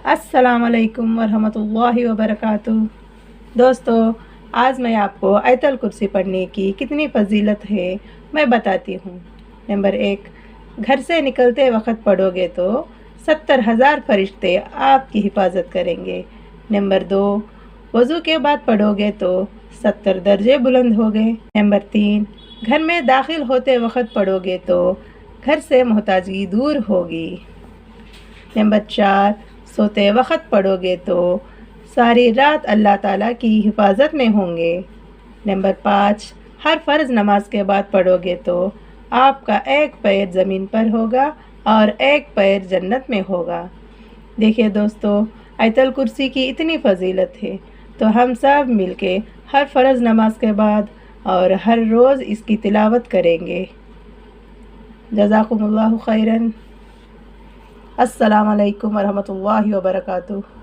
अस्सलाम वालेकुम वरहमतुल्लाहि वबरकातुहू। दोस्तों, आज मैं आपको आयतल कुर्सी पढ़ने की कितनी फ़जीलत है मैं बताती हूँ। नंबर 1, घर से निकलते वक्त पढ़ोगे तो 70,000 फरिश्ते आपकी हिफाजत करेंगे। नंबर 2, वज़ू के बाद पढ़ोगे तो 70 दर्जे बुलंद होंगे। नंबर 3, घर में दाखिल होते वक्त पढ़ोगे तो घर से मोहताजगी दूर होगी। नंबर 4, सोते वक्त पढ़ोगे तो सारी रात अल्लाह ताला की हिफाजत में होंगे। नंबर 5, हर फ़र्ज़ नमाज के बाद पढ़ोगे तो आपका एक पैर ज़मीन पर होगा और एक पैर जन्नत में होगा। देखिए दोस्तों, आयतल कुर्सी की इतनी फ़जीलत है, तो हम सब मिलके हर फ़र्ज़ नमाज के बाद और हर रोज़ इसकी तिलावत करेंगे। जज़ाकुमुल्लाहु खैरन। अस्सलाम वालेकुम वरहमतुल्लाहि वबरकातुहू।